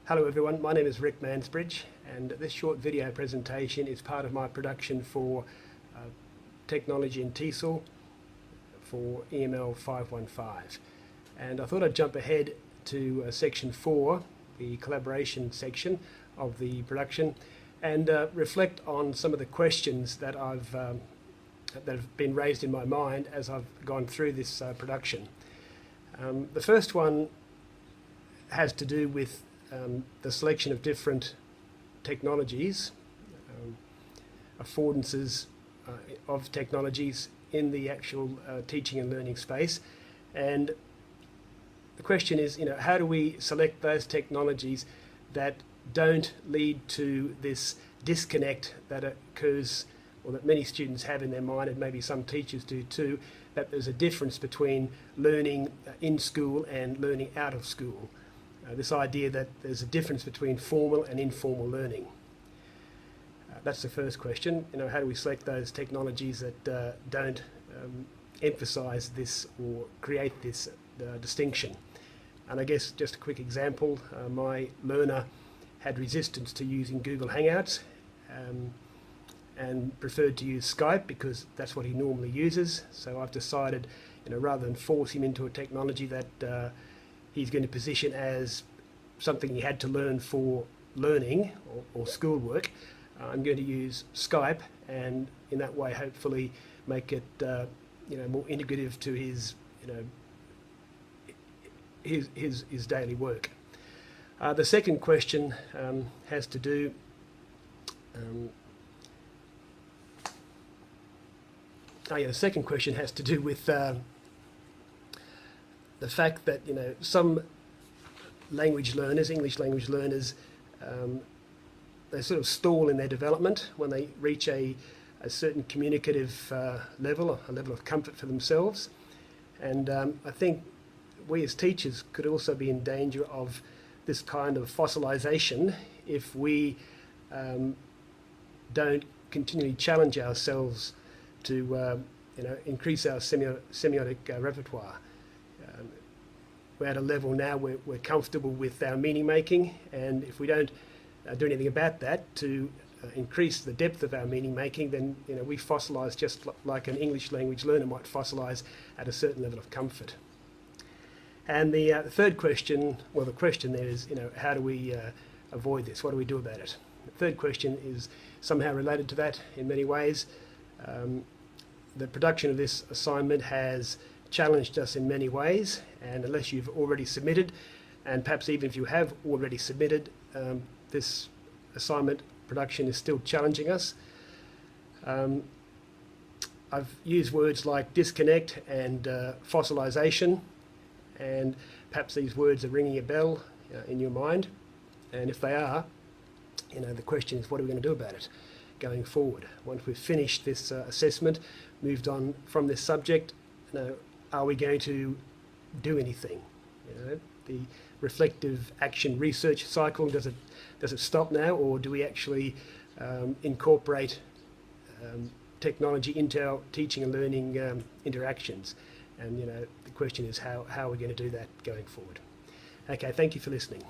Hello everyone, my name is Rick Mansbridge, and this short video presentation is part of my production for Technology in TESOL for EML 515. And I thought I'd jump ahead to section 4, the collaboration section of the production, and reflect on some of the questions that have been raised in my mind as I've gone through this production. The first one has to do with the selection of different technologies, affordances of technologies in the actual teaching and learning space. And the question is, how do we select those technologies that don't lead to this disconnect that occurs, or that many students have in their mind, and maybe some teachers do too, that there's a difference between learning in school and learning out of school. This idea that there's a difference between formal and informal learning. That's the first question. How do we select those technologies that don't emphasize this or create this distinction? And I guess just a quick example, my learner had resistance to using Google Hangouts and preferred to use Skype because that's what he normally uses. So I've decided, rather than force him into a technology that he's going to position as something he had to learn for learning or schoolwork, I'm going to use Skype, and in that way hopefully make it more integrative to his his daily work. The second question has to do the second question has to do with the fact that some language learners, English language learners, they sort of stall in their development when they reach a certain communicative level, a level of comfort for themselves. And I think we as teachers could also be in danger of this kind of fossilization if we don't continually challenge ourselves to increase our semiotic repertoire. We're at a level now where we're comfortable with our meaning making, and if we don't do anything about that to increase the depth of our meaning making, then we fossilise just like an English language learner might fossilise at a certain level of comfort. And the third question, well, the question there is, how do we avoid this? What do we do about it? The third question is somehow related to that in many ways. The production of this assignment has challenged us in many ways, and unless you've already submitted, and perhaps even if you have already submitted, this assignment production is still challenging us. I've used words like disconnect and fossilization, and perhaps these words are ringing a bell in your mind, and if they are, the question is, what are we going to do about it going forward? Once we've finished this assessment, moved on from this subject, are we going to do anything? The reflective action research cycle, does it stop now, or do we actually incorporate technology into our teaching and learning interactions? And the question is, how are we going to do that going forward? Okay, thank you for listening.